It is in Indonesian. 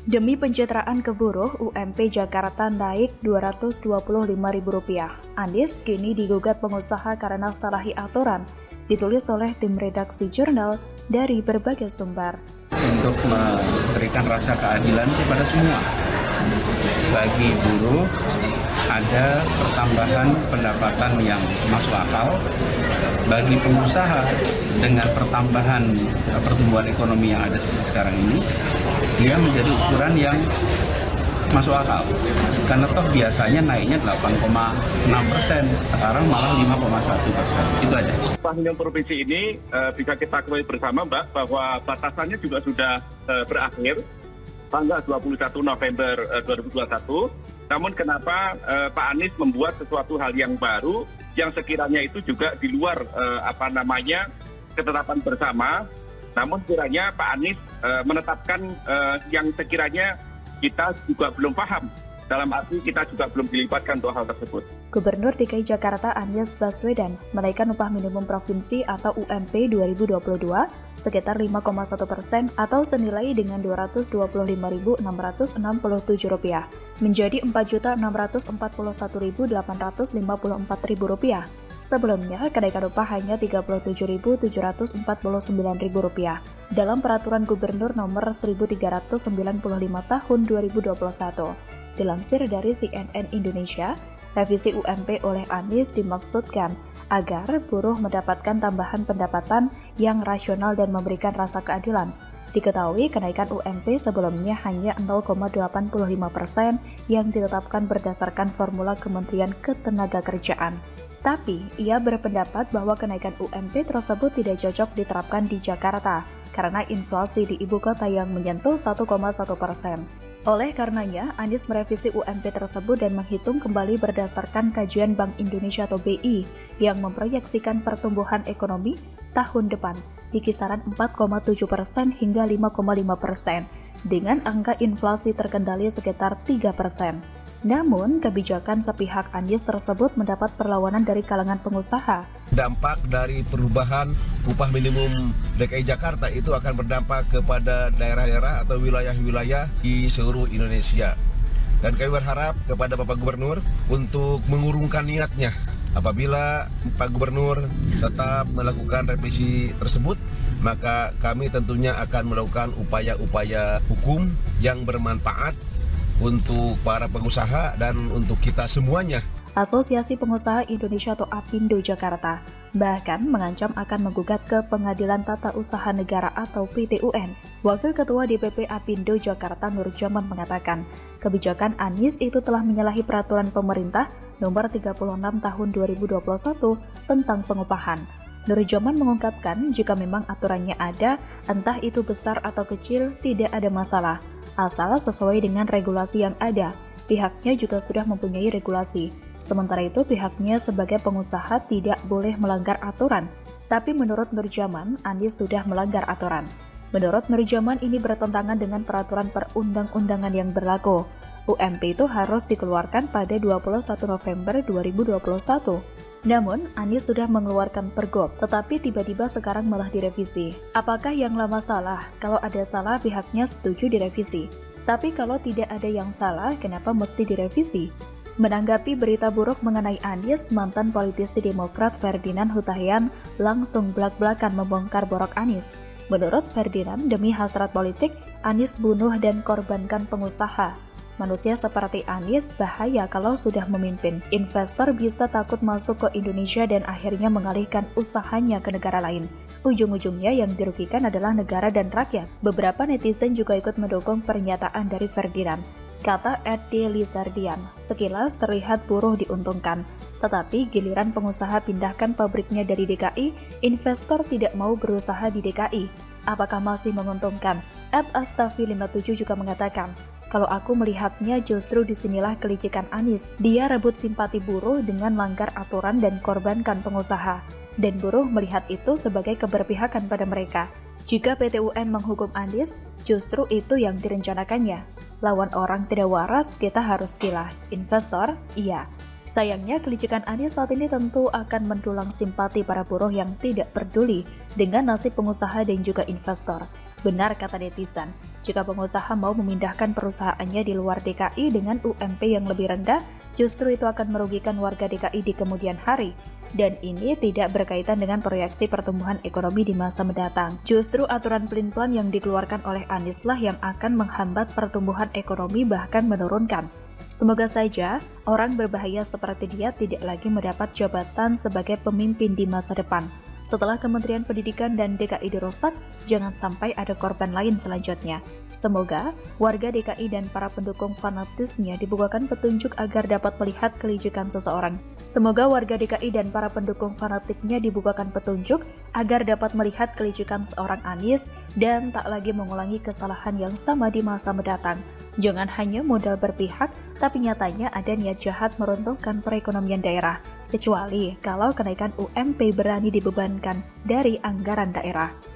Demi pencitraan ke buruh, UMP Jakarta naik Rp225.000. Anies kini digugat pengusaha karena salahi aturan. Ditulis oleh tim redaksi jurnal dari berbagai sumber. Untuk memberikan rasa keadilan kepada semua. Bagi buruh, ada pertambahan pendapatan yang masuk akal. Bagi pengusaha, dengan pertambahan pertumbuhan ekonomi yang ada seperti sekarang ini, dia menjadi ukuran yang masuk akal. Karena toh biasanya naiknya 8,6%, sekarang malah 5,1%. Itu aja. Upah minimum provinsi ini bisa kita ketahui bersama, Mbak, bahwa batasannya juga sudah berakhir tanggal 21 November 2021. Namun kenapa Pak Anies membuat sesuatu hal yang baru yang sekiranya itu juga di luar ketetapan bersama. Namun kiranya Pak Anies menetapkan yang sekiranya kita juga belum paham. Dalam arti kita juga belum dilibatkan untuk hal tersebut. Gubernur DKI Jakarta Anies Baswedan menaikkan upah minimum provinsi atau UMP 2022 sekitar 5,1% atau senilai dengan Rp225.667 menjadi Rp4.641.854. Sebelumnya, kenaikan upah hanya Rp37.749.000 dalam Peraturan Gubernur Nomor 1395 Tahun 2021. Dilansir dari CNN Indonesia, revisi UMP oleh Anies dimaksudkan agar buruh mendapatkan tambahan pendapatan yang rasional dan memberikan rasa keadilan. Diketahui kenaikan UMP sebelumnya hanya 0,85% yang ditetapkan berdasarkan formula Kementerian Ketenagakerjaan. Tapi, ia berpendapat bahwa kenaikan UMP tersebut tidak cocok diterapkan di Jakarta karena inflasi di ibu kota yang menyentuh 1,1%. Oleh karenanya, Anies merevisi UMP tersebut dan menghitung kembali berdasarkan kajian Bank Indonesia atau BI yang memproyeksikan pertumbuhan ekonomi tahun depan di kisaran 4,7% hingga 5,5% dengan angka inflasi terkendali sekitar 3%. Namun, kebijakan sepihak Anies tersebut mendapat perlawanan dari kalangan pengusaha. Dampak dari perubahan upah minimum DKI Jakarta itu akan berdampak kepada daerah-daerah atau wilayah-wilayah di seluruh Indonesia. Dan kami berharap kepada Bapak Gubernur untuk mengurungkan niatnya. Apabila Pak Gubernur tetap melakukan revisi tersebut, maka kami tentunya akan melakukan upaya-upaya hukum yang bermanfaat untuk para pengusaha dan untuk kita semuanya. Asosiasi Pengusaha Indonesia atau APindo Jakarta bahkan mengancam akan menggugat ke Pengadilan Tata Usaha Negara atau PT-UN. Wakil Ketua DPP APindo Jakarta Nurjaman mengatakan, kebijakan Anies itu telah menyalahi peraturan pemerintah nomor 36 tahun 2021 tentang pengupahan. Nurjaman mengungkapkan jika memang aturannya ada, entah itu besar atau kecil, tidak ada masalah. Asal sesuai dengan regulasi yang ada, pihaknya juga sudah mempunyai regulasi. Sementara itu, pihaknya sebagai pengusaha tidak boleh melanggar aturan. Tapi menurut Nurjaman, Anies sudah melanggar aturan. Menurut Nurjaman, ini bertentangan dengan peraturan perundang-undangan yang berlaku. UMP itu harus dikeluarkan pada 21 November 2021. Namun, Anies sudah mengeluarkan pergub, tetapi tiba-tiba sekarang malah direvisi. Apakah yang lama salah? Kalau ada salah, pihaknya setuju direvisi. Tapi kalau tidak ada yang salah, kenapa mesti direvisi? Menanggapi berita buruk mengenai Anies, mantan politisi Demokrat Ferdinand Hutahian langsung belak-belakan membongkar borok Anies. Menurut Ferdinand, demi hasrat politik, Anies bunuh dan korbankan pengusaha. Manusia seperti Anies bahaya kalau sudah memimpin. Investor bisa takut masuk ke Indonesia dan akhirnya mengalihkan usahanya ke negara lain. Ujung-ujungnya yang dirugikan adalah negara dan rakyat. Beberapa netizen juga ikut mendukung pernyataan dari Ferdinand. Kata Ed Lizardian, sekilas terlihat buruh diuntungkan. Tetapi giliran pengusaha pindahkan pabriknya dari DKI, investor tidak mau berusaha di DKI. Apakah masih menguntungkan? Ed Astafi57 juga mengatakan, kalau aku melihatnya justru disinilah kelicikan Anies. Dia rebut simpati buruh dengan langgar aturan dan korbankan pengusaha. Dan buruh melihat itu sebagai keberpihakan pada mereka. Jika PT-UN menghukum Anies, justru itu yang direncanakannya. Lawan orang tidak waras, kita harus gila. Investor, iya. Sayangnya, kelicikan Anies saat ini tentu akan mendulang simpati para buruh yang tidak peduli dengan nasib pengusaha dan juga investor. Benar kata netizen, jika pengusaha mau memindahkan perusahaannya di luar DKI dengan UMP yang lebih rendah, justru itu akan merugikan warga DKI di kemudian hari. Dan ini tidak berkaitan dengan proyeksi pertumbuhan ekonomi di masa mendatang. Justru aturan pelin-pelan yang dikeluarkan oleh Anies lah yang akan menghambat pertumbuhan ekonomi bahkan menurunkan. Semoga saja orang berbahaya seperti dia tidak lagi mendapat jabatan sebagai pemimpin di masa depan. Setelah Kementerian Pendidikan dan DKI dirusak, jangan sampai ada korban lain selanjutnya. Semoga warga DKI dan para pendukung fanatisnya dibukakan petunjuk agar dapat melihat kelijikan seseorang. Semoga warga DKI dan para pendukung fanatiknya dibukakan petunjuk agar dapat melihat kelicikan seorang Anies dan tak lagi mengulangi kesalahan yang sama di masa mendatang. Jangan hanya modal berpihak, tapi nyatanya ada niat jahat meruntuhkan perekonomian daerah. Kecuali kalau kenaikan UMP berani dibebankan dari anggaran daerah.